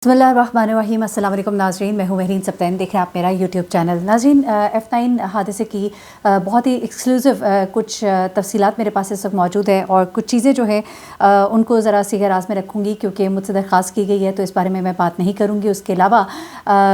बिस्मिल्लाहिर्रहमानिर्रहीम। अस्सलाम वालेकुम नाज़रीन, मैं हूँ महरीन सब्तैन, देख रहे हैं आप मेरा यूट्यूब चैनल। नाज़रीन, F9 हादसे की बहुत ही एक्सक्लूसिव कुछ तफसीलात मेरे पास इस वक्त मौजूद है और कुछ चीज़ें जो है उनको ज़रा सी राज में रखूँगी क्योंकि मुझसे दरख्वास्त की गई है, तो इस बारे में मैं बात नहीं करूँगी। उसके अलावा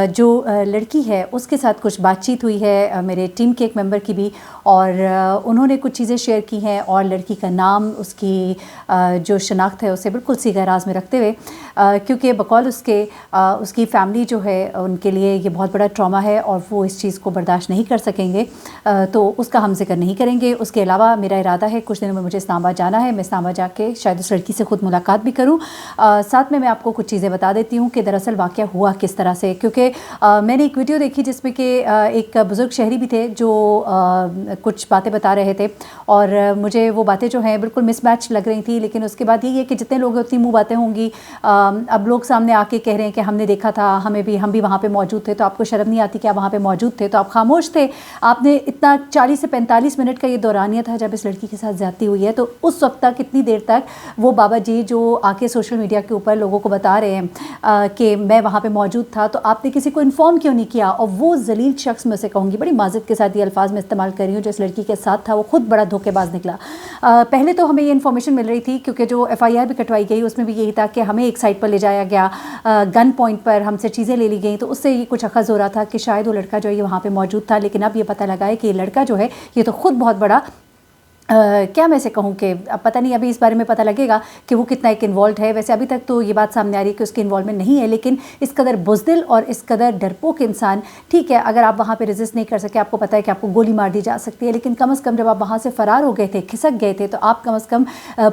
जो लड़की है उसके साथ कुछ बातचीत हुई है मेरे टीम के एक मेंबर की भी, और उन्होंने कुछ चीज़ें शेयर की हैं और लड़की का नाम, उसकी जो शनाख्त है उसे बिल्कुल सी राज में रखते हुए, क्योंकि बकौल उसकी फ़ैमिली जो है उनके लिए ये बहुत बड़ा ट्रॉमा है और वो इस चीज़ को बर्दाश्त नहीं कर सकेंगे, तो उसका हम ज़िक्र नहीं करेंगे। उसके अलावा मेरा इरादा है कुछ दिनों में मुझे इस्लामाबाद जाना है, मैं इस्लामाबाद जाके शायद उस लड़की से ख़ुद मुलाकात भी करूँ। साथ में मैं आपको कुछ चीज़ें बता देती हूँ कि दरअसल वाक़या हुआ किस तरह से, क्योंकि मैंने एक वीडियो देखी जिसमें कि एक बुज़ुर्ग शहरी भी थे जो कुछ बातें बता रहे थे और मुझे वो बातें जो हैं बिल्कुल मिसमैच लग रही थी। लेकिन उसके बाद यही है कि जितने लोग उतनी मुँह बातें होंगी। अब लोग सामने आके कह रहे हैं कि हमने देखा था, हम भी वहाँ पे मौजूद थे, तो आपको शर्म नहीं आती कि आप वहाँ पे मौजूद थे? तो आप खामोश थे। आपने इतना 40 से 45 मिनट का ये दौरानिया था जब इस लड़की के साथ ज़्यादती हुई है, तो उस वक्त तक कितनी देर तक वो बाबा जी जो आके सोशल मीडिया के ऊपर लोगों को बता रहे हैं कि मैं वहाँ पर मौजूद था, तो आपने किसी को इन्फॉर्म क्यों नहीं किया? और वो जलील शख्स, मैं से कहूँगी बड़ी माज़रत के साथ ये अल्फाज में इस्तेमाल कर रही हूँ, जो इस लड़की के साथ था वो खुद बड़ा धोखेबाज निकला। पहले तो हमें ये इन्फॉर्मेशन मिल रही थी क्योंकि जो FIR भी कटवाई गई उसमें भी यही था कि हमें एक साइट पर ले जाया गया, गन पॉइंट पर हमसे चीज़ें ले ली गई, तो उससे ये कुछ अखज़ हो रहा था कि शायद वो लड़का जो है ये वहाँ पे मौजूद था। लेकिन अब ये पता लगा है कि ये लड़का जो है ये तो ख़ुद बहुत बड़ा क्या मैं से कहूँ कि अब पता नहीं, अभी इस बारे में पता लगेगा कि वो कितना एक इन्वॉल्व है। वैसे अभी तक तो ये बात सामने आ रही है कि उसकी इन्वॉल्वमेंट नहीं है, लेकिन इस कदर बुज़दिल और इस कदर डरपोक इंसान, ठीक है अगर आप वहाँ पे रेजिस्ट नहीं कर सके, आपको पता है कि आपको गोली मार दी जा सकती है, लेकिन कम अज़ कम जब आप वहाँ से फ़रार हो गए थे, खिसक गए थे, तो आप कम अज़ कम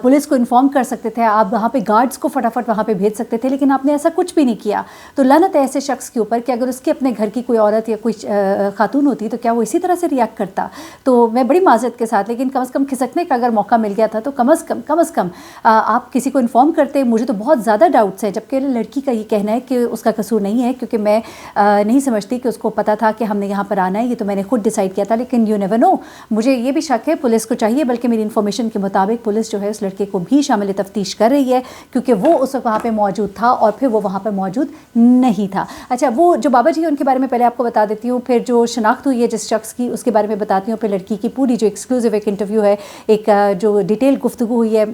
पुलिस को इन्फॉर्म कर सकते थे, आप वहाँ पर गार्ड्स को फटाफट वहाँ पर भेज सकते थे, लेकिन आपने ऐसा कुछ भी नहीं किया। तो लानत है ऐसे शख्स के ऊपर कि अगर उसके अपने घर की कोई औरत या कोई खातून होती तो क्या वो इसी तरह से रिएक्ट करता? तो मैं बड़ी माज़रत के साथ, लेकिन कम अज़ कम खिसकने का अगर मौका मिल गया था तो कम अज़ कम आप किसी को इन्फॉर्म करते। मुझे तो बहुत ज़्यादा डाउट्स है, जबकि लड़की का ये कहना है कि उसका कसूर नहीं है, क्योंकि मैं नहीं समझती कि उसको पता था कि हमने यहाँ पर आना है, ये तो मैंने खुद डिसाइड किया था। लेकिन यू नेवर नो, मुझे ये भी शक है पुलिस को चाहिए, बल्कि मेरी इन्फॉर्मेशन के मुताबिक पुलिस जो है उस लड़के को भी शामिल तफ्तीश कर रही है, क्योंकि वो उस वक्त वहाँ पर मौजूद था और फिर वो वहाँ पर मौजूद नहीं था। अच्छा, वो जो बाबा जी है उनके बारे में पहले आपको बता देती हूँ, फिर जो शनाख्त हुई है जिस शख्स की उसके बारे में बताती हूँ, फिर लड़की की पूरी जो एक्सक्लूसिव एक इंटरव्यू है, एक जो डिटेल गुफ्तगू हुई है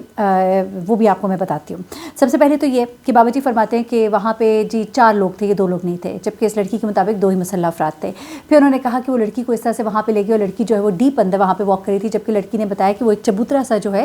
वो भी आपको मैं बताती हूँ। सबसे पहले तो ये कि बाबा जी फरमाते हैं कि वहाँ पे जी 4 लोग थे, ये 2 लोग नहीं थे, जबकि इस लड़की के मुताबिक 2 ही मुसल्लह अफराद थे। फिर उन्होंने कहा कि वो लड़की को इस तरह से वहाँ पे ले गई और लड़की जो है वो डीप अंदर वहाँ पे वॉक कर रही थी, जबकि लड़की ने बताया कि वो एक चबूतरा सा जो है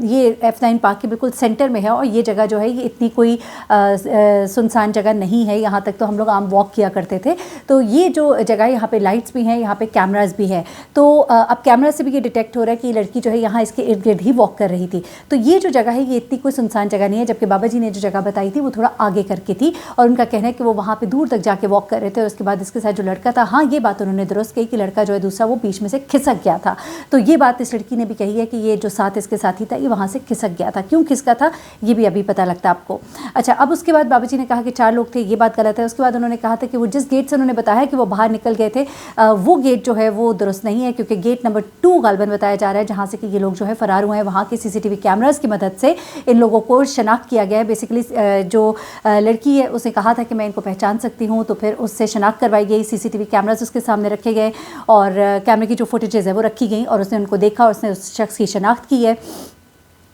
ये F9 पार्क के बिल्कुल सेंटर में है और ये जगह जो है ये इतनी कोई सुनसान जगह नहीं है, यहाँ तक तो हम लोग आम वॉक किया करते थे। तो ये जो जगह, यहाँ पे लाइट्स भी हैं, यहाँ पे कैमराज भी है, तो अब कैमरा से भी ये डिटेक्ट हो रहा है कि लड़की जो है यहाँ इसके इर्द गिर्द ही वॉक कर रही थी। तो ये जो जगह है ये इतनी कोई सुनसान जगह नहीं है, जबकि बाबा जी ने जो जगह बताई थी वो थोड़ा आगे करके थी और उनका कहना है कि वो वहाँ पे दूर तक जाके वॉक कर रहे थे और उसके बाद इसके साथ जो लड़का था, हाँ ये बात उन्होंने दुरुस्त कही कि लड़का जो है दूसरा वो बीच में से खिसक गया था। तो ये बात इस लड़की ने भी कही है कि ये जो साथ इसके साथी था ये वहाँ से खिसक गया था। क्यों खिसका था ये भी अभी पता लगता आपको। अच्छा, अब उसके बाद बाबा जी ने कहा कि 4 लोग थे, ये बात गलत है। उसके बाद उन्होंने कहा था कि वो जिस गेट से उन्होंने बताया कि वो बाहर निकल गए थे वो गेट जो है वो दुरुस्त नहीं है, क्योंकि गेट नंबर 2 गालबन बताया जा रहा है जहाँ से कि ये लोग जो है फ़रार हुए हैं। वहाँ के CCTV कैमरास की मदद से इन लोगों को शनाख्त किया गया है। बेसिकली जो लड़की है उसने कहा था कि मैं इनको पहचान सकती हूँ, तो फिर उससे शनाख्त करवाई गई, CCTV कैमरास उसके सामने रखे गए और कैमरे की जो फुटेजेज़ है वो रखी गई और उसने उनको देखा और उसने उस शख्स की शनाख्त की है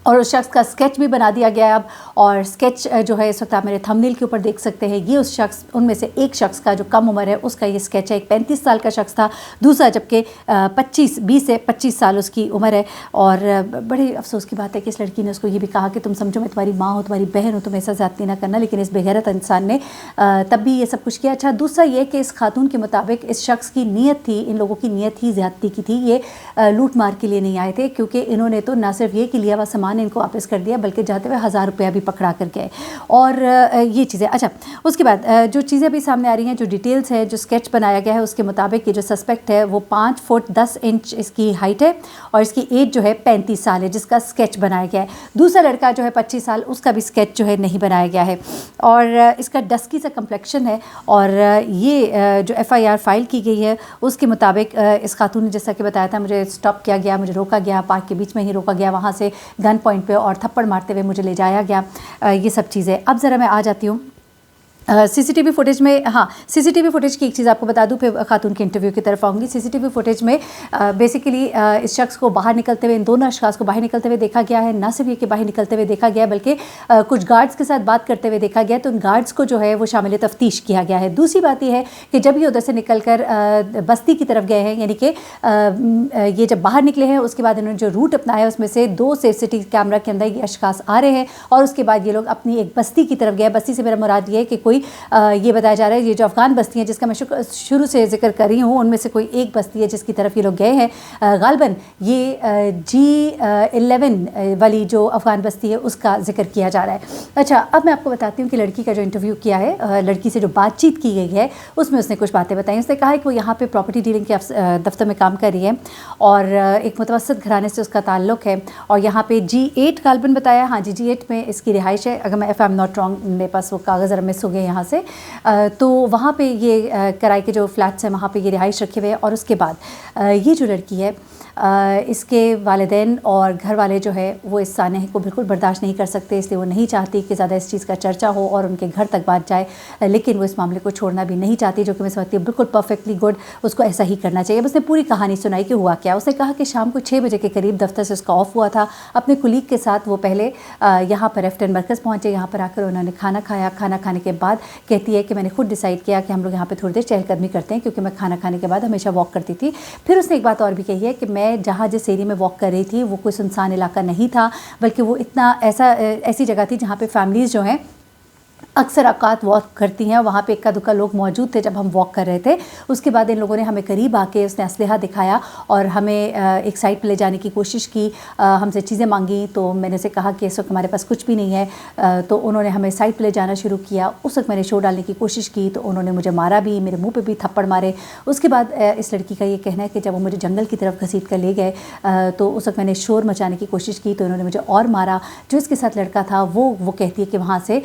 और उस शख्स का स्केच भी बना दिया गया है अब। और स्केच जो है इस वक्त आप मेरे थंबनेल के ऊपर देख सकते हैं, ये उस शख्स, उनमें से एक शख्स का जो कम उम्र है उसका ये स्केच है। एक 35 साल का शख्स था, दूसरा जबकि 20 से 25 साल उसकी उम्र है। और बड़े अफसोस की बात है कि इस लड़की ने उसको ये भी कहा कि तुम समझो मैं तुम्हारी माँ हूँ, तुम्हारी बहन हूँ, तुम ऐसा ज़्यादती ना करना, लेकिन इस बेगैरत इंसान ने तब भी ये सब कुछ किया। अच्छा, दूसरा ये कि इस खातून के मुताबिक इस शख्स की नीयत थी, इन लोगों की नीयत ही ज़्यादती की थी, ये लूट मार के लिए नहीं आए थे, क्योंकि इन्होंने तो ना सिर्फ ये कि लिया हुआ सामान इनको वापस कर दिया, बल्कि जाते हुए 1000 रुपया भी पकड़ा कर गए और ये चीज़ें। अच्छा, उसके बाद जो चीज़ें अभी सामने आ रही हैं, जो डिटेल्स है, जो स्केच बनाया गया है उसके मुताबिक ये जो सस्पेक्ट है वो 5 फुट 10 इंच इसकी हाइट है और इसकी एज जो है 35 साल है, जिसका स्केच बनाया गया है। दूसरा लड़का जो है 25 साल, उसका भी स्केच जो है नहीं बनाया गया है और इसका डस्की सा कम्प्लेक्शन है। और ये जो FIR फाइल की गई है उसके मुताबिक इस खातून ने जैसा कि बताया था, मुझे स्टॉप किया गया, मुझे रोका गया, पार्क के बीच में ही रोका गया, वहाँ से गन पॉइंट पे और थप्पड़ मारते हुए मुझे ले जाया गया, ये सब चीज़ें। अब ज़रा मैं आ जाती हूँ CCTV फुटेज में, हाँ, CCTV फुटेज की एक चीज़ आपको बता दूं, फिर खातून के इंटरव्यू की तरफ आऊँगी। CCTV फुटेज में बेसिकली इस शख्स को बाहर निकलते हुए, इन दोनों अशखास को बाहर निकलते हुए देखा गया है। ना सिर्फ ये कि बाहर निकलते हुए देखा गया है, बल्कि कुछ गार्ड्स के साथ बात करते हुए देखा गया, तो उन गार्ड्स को जो है वो शामिल तफ्तीश किया गया है। दूसरी बात ये है कि जब ये उधर से निकल कर बस्ती की तरफ गए हैं, यानी कि ये जब बाहर निकले हैं, उसके बाद इन्होंने जो रूट अपनाया उसमें से 2 CCTV कैमरा के अंदर ये अशखास आ रहे हैं, और उसके बाद ये लोग अपनी एक बस्ती की तरफ गए। बस्ती से मेरा मुराद ये है कि कोई ये बताया जा रहा है, ये जो अफ़गान बस्ती हैं जिसका मैं शुरू से जिक्र कर रही हूँ, उनमें से कोई एक बस्ती है जिसकी तरफ ये लोग गए हैं। गालबन ये G11 वाली जो अफ़गान बस्ती है उसका जिक्र किया जा रहा है। अच्छा, अब मैं आपको बताती हूँ कि लड़की का जो इंटरव्यू किया है, लड़की से जो बातचीत की गई है उसमें उसने कुछ बातें बताई। उसने कहा है कि वो यहाँ पे प्रॉपर्टी डीलिंग के दफ्तर में काम कर रही है और एक मुतवस्सित घराने से उसका ताल्लुक़ है, और यहाँ पे G8 गालबन बताया, हाँ जी G8 में इसकी रिहाइश है। अगर मैं आई एम नॉट रॉन्ग, मेरे पास वो कागज़ ज़रा मिस हो गए यहाँ से, तो वहाँ पे ये किराए के जो फ्लैट्स हैं वहाँ पे ये रिहाइश रखे हुए हैं। और उसके बाद ये जो लड़की है, इसके वालिदैन और घर वाले जो है वो इस सानह को बिल्कुल बर्दाश्त नहीं कर सकते, इसलिए वो नहीं चाहती कि ज़्यादा इस चीज़ का चर्चा हो और उनके घर तक बात जाए, लेकिन वो इस मामले को छोड़ना भी नहीं चाहती, जो कि मैं समझती हूँ बिल्कुल परफेक्टली गुड, उसको ऐसा ही करना चाहिए। उसने पूरी कहानी सुनाई कि हुआ क्या। उसने कहा कि शाम को 6 बजे के करीब दफ्तर से उसका ऑफ हुआ था, अपने कुलीग के साथ वो पहले यहाँ पर एफ्टन मरकज़ पहुँचे। यहाँ पर आकर उन्होंने खाना खाया। खाना खाने के बाद कहती है कि मैंने खुद डिसाइड किया कि हम लोग यहाँ पर थोड़ी देर चहलकदमी करते हैं, क्योंकि मैं खाना खाने के बाद हमेशा वॉक करती थी। फिर उसने एक बात और भी कही है कि मैं जहाँ जिस एरिया में वॉक कर रही थी वो कोई सुनसान इलाका नहीं था, बल्कि वो ऐसी जगह थी जहाँ पे फैमिलीज़ जो हैं अक्सर औकात वॉक करती हैं। वहाँ पे इक्का दुक्का लोग मौजूद थे जब हम वॉक कर रहे थे। उसके बाद इन लोगों ने हमें करीब आके उसने असलहा दिखाया और हमें एक साइड पे ले जाने की कोशिश की, हमसे चीज़ें मांगी। तो मैंने उसे कहा कि इस वक्त हमारे पास कुछ भी नहीं है, तो उन्होंने हमें साइड पे ले जाना शुरू किया। उस वक्त मैंने शोर डालने की कोशिश की तो उन्होंने मुझे मारा भी, मेरे मुँह पर भी थप्पड़ मारे। उसके बाद इस लड़की का ये कहना है कि जब वो मुझे जंगल की तरफ घसीट कर ले गए तो उस वक्त मैंने शोर मचाने की कोशिश की तो उन्होंने मुझे और मारा। जो इसके साथ लड़का था वो कहती है कि वहाँ से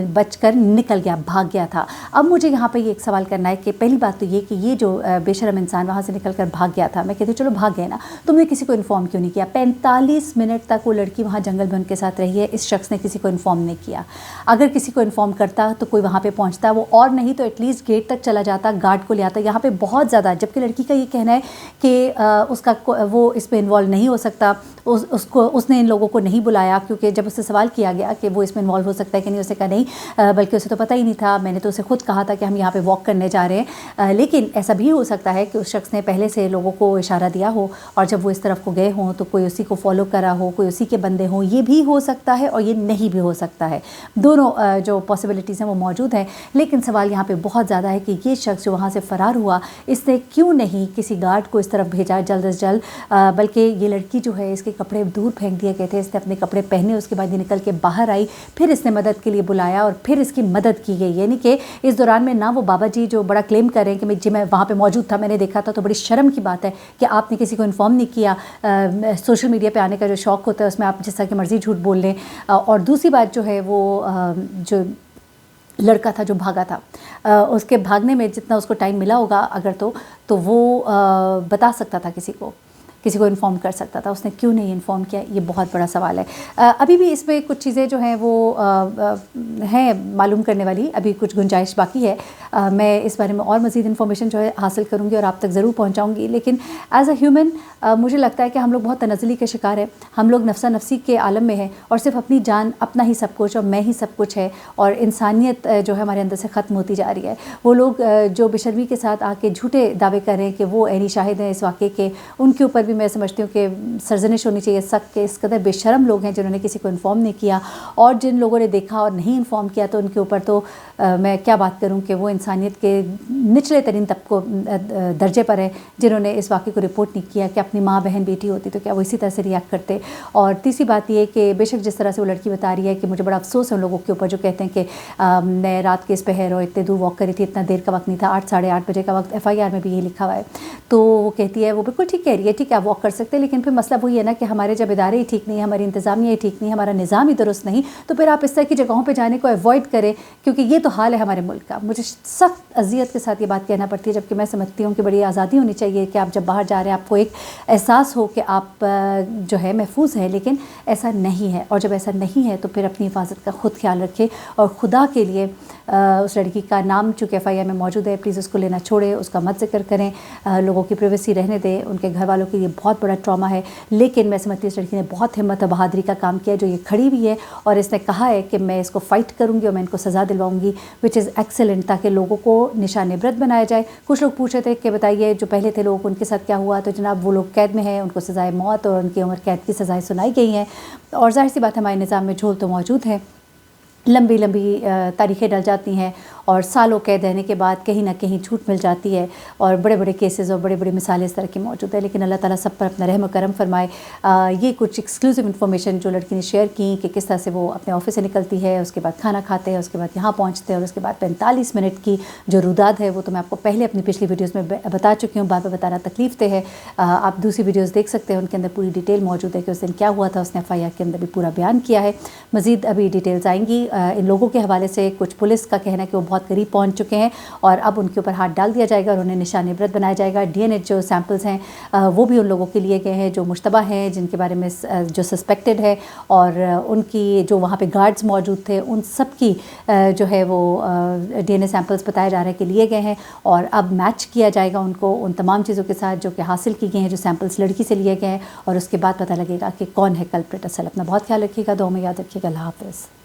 बचकर निकल गया, भाग गया था। अब मुझे यहाँ पे ये एक सवाल करना है कि पहली बात तो ये कि ये जो बेशरम इंसान वहाँ से निकल कर भाग गया था, मैं कहती हूँ चलो भाग गए ना, तुमने किसी को इन्फॉर्म क्यों नहीं किया? 45 मिनट तक वो लड़की वहाँ जंगल में उनके साथ रही है, इस शख्स ने किसी को इन्फॉर्म नहीं किया। अगर किसी को इन्फॉर्म करता तो कोई वहाँ पर पहुँचता, वो और नहीं तो एटलीस्ट गेट तक चला जाता, गार्ड को ले आता। यहाँ पर बहुत ज़्यादा, जबकि लड़की का ये कहना है कि उसका वो इस पर इन्वॉल्व नहीं हो सकता, उसने इन लोगों को नहीं बुलाया, क्योंकि जब उससे सवाल किया गया कि वो इसमें इन्वॉल्व हो सकता है कि नहीं, उसने कहा नहीं, बल्कि उसे तो पता ही नहीं था, मैंने तो उसे खुद कहा था कि हम यहाँ पे वॉक करने जा रहे हैं। लेकिन ऐसा भी हो सकता है कि उस शख्स ने पहले से लोगों को इशारा दिया हो और जब वो इस तरफ को गए हों तो कोई उसी को फॉलो करा हो, कोई उसी के बंदे हों। ये भी हो सकता है और ये नहीं भी हो सकता है। दोनों जो पॉसिबिलिटीज़ हैं वो मौजूद हैं। लेकिन सवाल यहाँ पर बहुत ज़्यादा है कि ये शख्स जो वहाँ से फ़रार हुआ, इसने क्यों नहीं किसी गार्ड को इस तरफ भेजा जल्द अज जल्द, बल्कि ये लड़की जो है इसके कपड़े दूर फेंक दिए गए थे, इसने अपने कपड़े पहने, उसके बाद ये निकल के बाहर आई, फिर इसने मदद के लिए बुलाया और फिर इसकी मदद की गई। यानी कि इस दौरान में ना वो बाबा जी जो बड़ा क्लेम कर रहे हैं कि मैं वहाँ पे मौजूद था, मैंने देखा था, तो बड़ी शर्म की बात है कि आपने किसी को इन्फॉर्म नहीं किया। सोशल मीडिया पे आने का जो शौक़ होता है उसमें आप जिस तरह की मर्ज़ी झूठ बोल लें। और दूसरी बात जो है वो जो लड़का था जो भागा था, उसके भागने में जितना उसको टाइम मिला होगा अगर तो वो बता सकता था, किसी को इन्फॉर्म कर सकता था, उसने क्यों नहीं इन्फॉर्म किया? ये बहुत बड़ा सवाल है। अभी भी इसमें कुछ चीज़ें जो हैं वो हैं मालूम करने वाली, अभी कुछ गुंजाइश बाकी है। मैं इस बारे में और मज़ीद इन्फॉर्मेशन जो है हासिल करूँगी और आप तक ज़रूर पहुँचाऊँगी। लेकिन एज़ अ ह्यूमन मुझे लगता है कि हम लोग बहुत तनज़्ज़ुली के शिकार हैं। हम लोग नफ्सा नफसी के आलम में हैं और सिर्फ अपनी जान, अपना ही सब कुछ और मैं ही सब कुछ है, और इंसानियत जो है हमारे अंदर से ख़त्म होती जा रही है। वो लोग जो बेशर्मी के साथ आके झूठे दावे कर रहे हैं कि वो ऐनी शाहिद हैं इस वाक़े के, उनके ऊपर मैं समझती हूँ कि सरजनिश होनी चाहिए सख्त के। इस कदर बेशरम लोग हैं जिन्होंने किसी को इन्फॉर्म नहीं किया, और जिन लोगों ने देखा और नहीं इन्फॉर्म किया तो उनके ऊपर तो मैं क्या बात करूँ कि वो इंसानियत के निचले तरीन तबको दर्जे पर है, जिन्होंने इस वाक़े को रिपोर्ट नहीं किया। कि अपनी माँ बहन बेटी होती तो क्या वो इसी तरह से रिएक्ट करते? और तीसरी बात ये कि बेशक जिस तरह से वो लड़की बता रही है कि मुझे बड़ा अफसोस है उन लोगों के ऊपर जो कहते हैं कि मैं रात के इस पहर और इतने दूर वॉक करी थी, इतना देर का वक्त नहीं था, 8 साढ़े 8 बजे का वक्त, FIR में भी यही लिखा हुआ है। तो वो कहती है, वो बिल्कुल ठीक कह रही है, ठीक है آپ واک کر سکتے ہیں، لیکن پھر مسئلہ وہی ہے نا کہ ہمارے جب ادارے ہی ٹھیک نہیں ہیں، ہماری انتظامیہ ہی ٹھیک نہیں، ہمارا نظام ہی درست نہیں، تو پھر آپ اس طرح کی جگہوں پہ جانے کو ایوائڈ کریں، کیونکہ یہ تو حال ہے ہمارے ملک کا۔ مجھے سخت اذیت کے ساتھ یہ بات کہنا پڑتی ہے، جبکہ میں سمجھتی ہوں کہ بڑی آزادی ہونی چاہیے کہ آپ جب باہر جا رہے ہیں آپ کو ایک احساس ہو کہ آپ جو ہے محفوظ ہیں، لیکن ایسا نہیں ہے۔ اور جب ایسا نہیں ہے تو پھر اپنی حفاظت کا خود خیال رکھیں، اور خدا کے لیے اس لڑکی کا نام چونکہ FIR میں موجود ہے، پلیز اس کو لینا چھوڑیں، اس کا مت ذکر کریں، لوگوں کی پریویسی رہنے دیں۔ ان کے گھر والوں کے لیے بہت بڑا ٹراما ہے، لیکن میں سمجھتی ہوں اس لڑکی نے بہت ہمت اور بہادری کا کام کیا، جو یہ کھڑی بھی ہے اور اس نے کہا ہے کہ میں اس کو فائٹ کروں گی اور میں ان کو سزا دلواؤں گی، وچ از ایکسلنٹ، تاکہ لوگوں کو نشان عبرت بنایا جائے۔ کچھ لوگ پوچھ رہے تھے کہ بتائیے جو پہلے تھے لوگ ان کے ساتھ کیا ہوا، تو جناب وہ لوگ قید میں ہیں، ان کو سزائے موت اور ان کی عمر قید کی سزائیں سنائی گئی ہیں، اور ظاہر سی بات ہمارے نظام میں جھول تو موجود ہے، لمبی لمبی تاریخیں ڈل جاتی ہیں، اور سالوں قید رہنے کے بعد کہیں نہ کہیں چھوٹ مل جاتی ہے، اور بڑے بڑے کیسز اور بڑے بڑے مثالیں اس طرح کی موجود ہیں، لیکن اللہ تعالیٰ سب پر اپنا رحم و کرم فرمائے۔ یہ کچھ ایکسکلوسیو انفارمیشن جو لڑکی نے شیئر کی کہ کس طرح سے وہ اپنے آفس سے نکلتی ہے، اس کے بعد کھانا کھاتے ہیں، اس کے بعد یہاں پہنچتے ہیں، اور اس کے بعد 45 منٹ کی جو روداد ہے وہ تو میں آپ کو پہلے اپنی پچھلی ویڈیوز میں بتا چکی ہوں، بار بار بتانا تکلیف دہ ہے۔ آپ دوسری ویڈیوز دیکھ سکتے ہیں، ان کے اندر پوری ڈیٹیل موجود ہے کہ اس دن کیا ہوا تھا، اس نے FIR کے اندر بھی پورا بیان کیا ہے۔ مزید ابھی ڈیٹیلز آئیں گی ان لوگوں کے حوالے سے۔ کچھ پولیس کا کہنا ہے کہ وہ بہت قریب پہنچ چکے ہیں، اور اب ان کے اوپر ہاتھ ڈال دیا جائے گا اور انہیں نشان عبرت بنایا جائے گا۔ DNA جو سیمپلز ہیں وہ بھی ان لوگوں کے لیے گئے ہیں جو مشتبہ ہیں، جن کے بارے میں جو سسپیکٹڈ ہے، اور ان کی جو وہاں پہ گارڈز موجود تھے ان سب کی جو ہے وہ DNA سیمپلز بتایا جا رہا ہے کہ لیے گئے ہیں، اور اب میچ کیا جائے گا ان کو ان تمام چیزوں کے ساتھ جو کہ حاصل کی گئی ہیں، جو سیمپلز لڑکی سے لیے گئے ہیں، اور اس کے بعد پتہ لگے گا کہ کون ہے کلپریٹ۔ اصل اپنا بہت خیال رکھیے گا، دعاؤں میں یاد رکھیے گا۔ اللہ حافظ۔